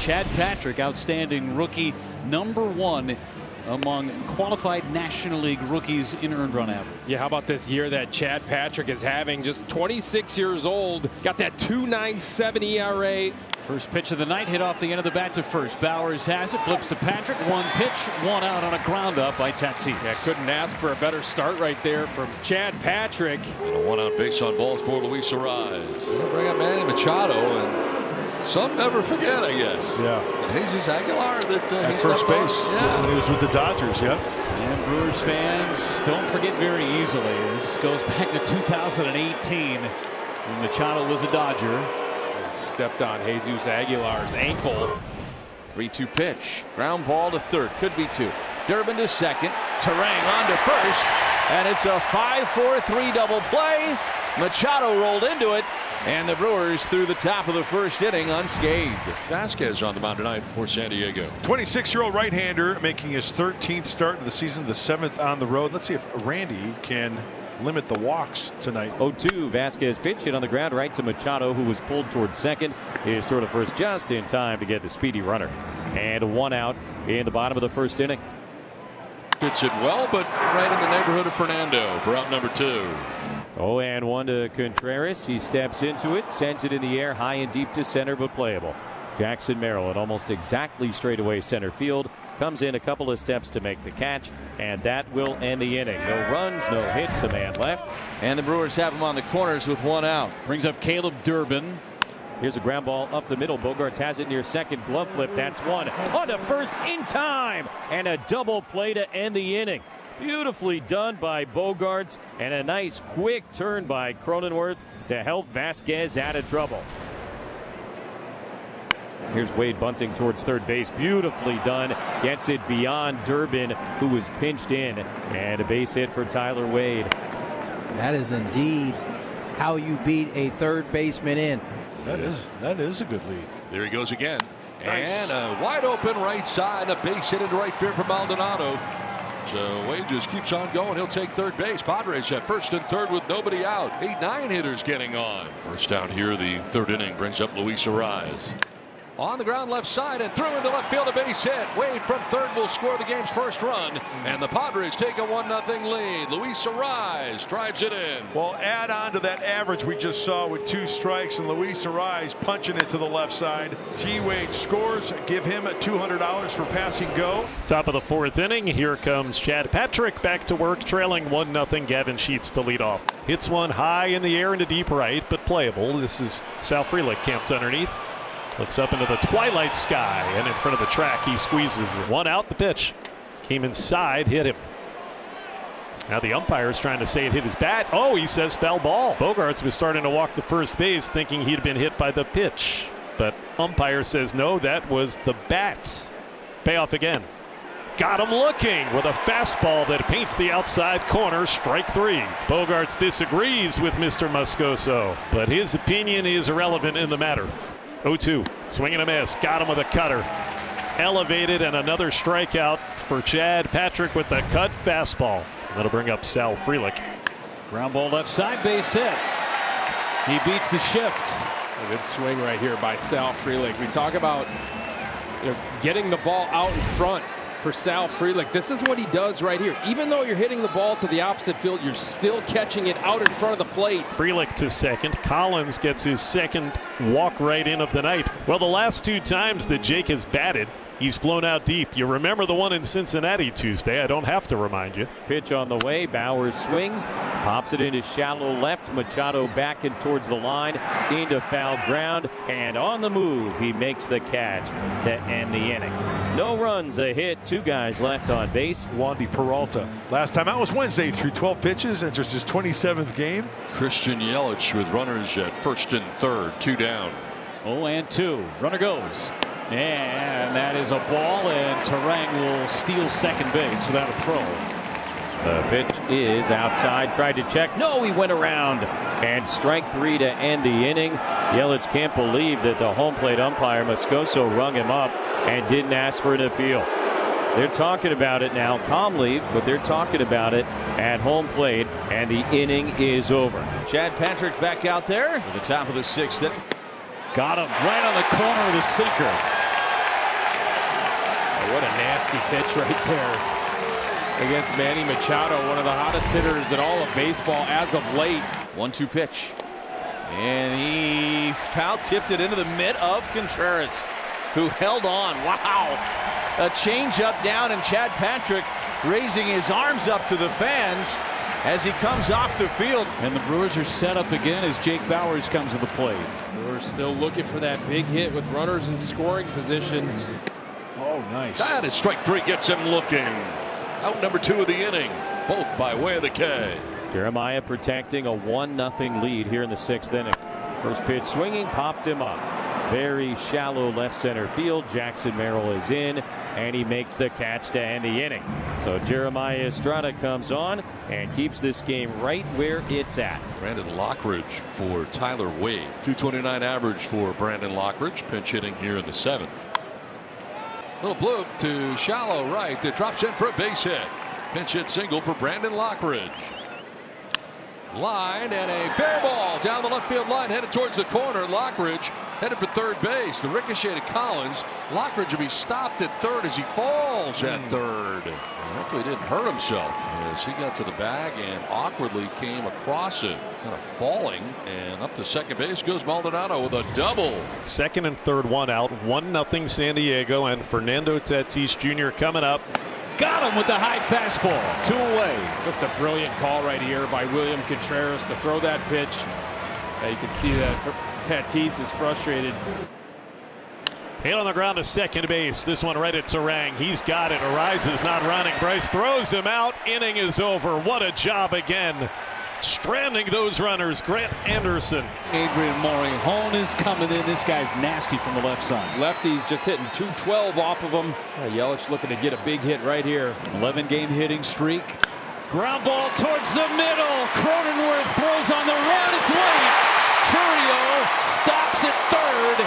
Chad Patrick, outstanding rookie, #1 among qualified National League rookies in earned run average. Yeah, how about this year that Chad Patrick is having? Just 26 years old, got that 2.97 ERA. First pitch of the night, hit off the end of the bat to first. Bowers has it, flips to Patrick. One pitch, one out on a ground up by Tatis. Yeah, couldn't ask for a better start right there from Chad Patrick. And a 1 out base on balls for Luis Arraez. They'll bring up Manny Machado, and some never forget, I guess. Yeah. And Jesus Aguilar that at first base. Yeah. When he was with the Dodgers. Yep. And Brewers fans don't forget very easily. This goes back to 2018 when Machado was a Dodger. Stepped on Jesus Aguilar's ankle. 3-2 pitch. Ground ball to third. Could be 2. Durbin to second. Terang on to first. And it's a 5-4-3 double play. Machado rolled into it. And the Brewers through the top of the first inning unscathed. Vasquez on the mound tonight for San Diego. 26-year-old right-hander making his 13th start of the season, the 7th on the road. Let's see if Randy can limit the walks tonight. 0-2. Vasquez pitch hit on the ground right to Machado, who was pulled towards second. His throw to first just in time to get the speedy runner. And 1 out in the bottom of the first inning. Hits it well, but right in the neighborhood of Fernando for out number 2. 0-1 to Contreras. He steps into it, sends it in the air high and deep to center, but playable. Jackson Merrill at almost exactly straightaway center field. Comes in a couple of steps to make the catch, and that will end the inning. No runs, no hits, a man left. And the Brewers have him on the corners with 1 out. Brings up Caleb Durbin. Here's a ground ball up the middle. Bogarts has it near second. Glove flip. That's 1. On to first in time. And a double play to end the inning. Beautifully done by Bogarts. And a nice quick turn by Cronenworth to help Vasquez out of trouble. Here's Wade bunting towards third base. Beautifully done. Gets it beyond Durbin, who was pinched in. And a base hit for Tyler Wade. That is indeed how you beat a third baseman in. That is a good lead. There he goes again. Nice. And a wide open right side. A base hit into right field from Maldonado. So Wade just keeps on going. He'll take third base. Padres at first and third with nobody out. 8-9 hitters getting on. First down here, the third inning brings up Luis Arraez. On the ground left side and through into left field, a base hit. Wade from third will score the game's first run. And the Padres take a 1-0 lead. Luis Arraez drives it in. Well, add on to that average we just saw with 2 strikes and Luis Arraez punching it to the left side. T. Wade scores. Give him $200 for passing go. Top of the 4th inning. Here comes Chad Patrick back to work, trailing 1-0. Gavin Sheets to lead off. Hits one high in the air into deep right, but playable. This is Sal Frelick camped underneath. Looks up into the twilight sky, and in front of the track he squeezes it. 1 out. The pitch came inside, hit him. Now the umpire's trying to say it hit his bat. Oh, he says foul ball. Bogarts was starting to walk to first base thinking he'd been hit by the pitch, but umpire says no, that was the bat. Payoff again. Got him looking with a fastball that paints the outside corner. Strike 3. Bogarts disagrees with Mr. Moscoso, but his opinion is irrelevant in the matter. 0-2. Swing and a miss. Got him with a cutter. Elevated, and another strikeout for Chad Patrick with the cut fastball. That'll bring up Sal Frelick. Ground ball left side, base hit. He beats the shift. A good swing right here by Sal Frelick. We talk about getting the ball out in front for Sal Frelick. This is what he does right here. Even though you're hitting the ball to the opposite field, you're still catching it out in front of the plate. Frelick to second. Collins gets his second walk right in of the night. Well, the last 2 times that Jake has batted, he's flown out deep. You remember the one in Cincinnati Tuesday. I don't have to remind you. Pitch on the way. Bowers swings, pops it into shallow left. Machado back and towards the line, into foul ground, and on the move he makes the catch to end the inning. No runs, a hit, 2 guys left on base. Wandy Peralta. Last time out was Wednesday through 12 pitches, enters his 27th game. Christian Yelich with runners at first and third, 2 down. 0-2. Runner goes. And that is a ball, and Terang will steal second base without a throw. The pitch is outside. Tried to check. No, he went around. And strike 3 to end the inning. Yelich can't believe that the home plate umpire Moscoso rung him up and didn't ask for an appeal. They're talking about it now calmly, but they're talking about it at home plate, and the inning is over. Chad Patrick back out there at the top of the 6th inning. Got him right on the corner of the sinker. What a nasty pitch right there against Manny Machado, one of the hottest hitters in all of baseball as of late. 1-2 pitch. And he foul tipped it into the mitt of Contreras, who held on. Wow. A changeup down, and Chad Patrick raising his arms up to the fans as he comes off the field. And the Brewers are set up again as Jake Bauers comes to the plate. Brewers still looking for that big hit with runners in scoring position. Oh, nice. That is strike 3, gets him looking. Out number 2 of the inning, both by way of the K. Jeremiah protecting a 1-0 lead here in the 6th inning. First pitch swinging, popped him up. Very shallow left center field. Jackson Merrill is in, and he makes the catch to end the inning. So Jeremiah Estrada comes on and keeps this game right where it's at. Brandon Lockridge for Tyler Wade. .229 average for Brandon Lockridge, pinch hitting here in the 7th. Little bloop to shallow right that drops in for a base hit. Pinch hit single for Brandon Lockridge. Line and a fair ball down the left field line, headed towards the corner. Lockridge headed for third base. The ricochet to Collins. Lockridge will be stopped at third as he falls at third. And hopefully he didn't hurt himself as he got to the bag and awkwardly came across it, kind of falling. And up to second base goes Maldonado with a double. Second and third, one out. 1-0 San Diego, and Fernando Tatis Jr. coming up. Got him with the high fastball. 2 away. Just a brilliant call right here by William Contreras to throw that pitch. You can see that Tatis is frustrated. Hit on the ground to second base. This one right at Terang. He's got it. Arises not running. Bryce throws him out. Inning is over. What a job again. Stranding those runners. Grant Anderson. Adrian Morejon is coming in. This guy's nasty from the left side. Lefty's just hitting 212 off of him. Yelich looking to get a big hit right here. 11-game hitting streak. Ground ball towards the middle. Cronenworth throws on the run. It's late. Churio stops at third.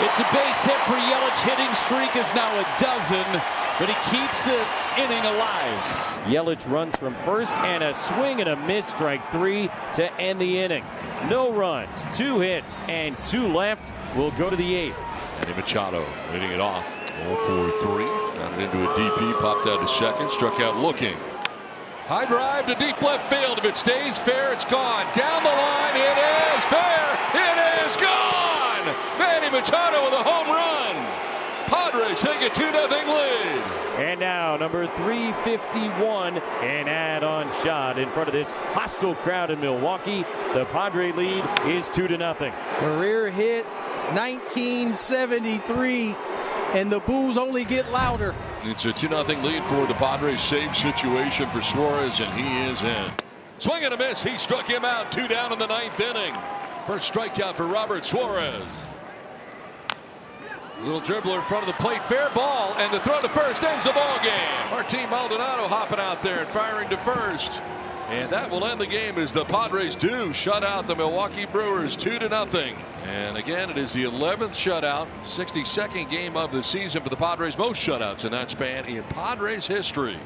It's a base hit for Yelich. Hitting streak is now a dozen, but he keeps the inning alive. Yelich runs from first, and a swing and a miss, strike 3 to end the inning. No runs, 2 hits, and 2 left. Will go to the 8th. Manny Machado leading it off. 0-for-3. Got it into a DP, popped out to second, struck out looking. High drive to deep left field. If it stays fair, it's gone. Down the line, it is fair. It is gone. Manny Machado with a home run. Padres take a 2-0 lead. And now number 351, an add-on shot in front of this hostile crowd in Milwaukee. The Padre lead is 2-0. Career hit 1973, and the boos only get louder. It's a 2-0 lead for the Padres. Save situation for Suarez, and he is in. Swing and a miss. He struck him out. 2 down in the 9th inning. First strikeout for Robert Suarez. Little dribbler in front of the plate. Fair ball, and the throw to first ends the ball game. Martin Maldonado hopping out there and firing to first. And that will end the game as the Padres do shut out the Milwaukee Brewers 2-0. And again, it is the 11th shutout, 62nd game of the season for the Padres, most shutouts in that span in Padres history.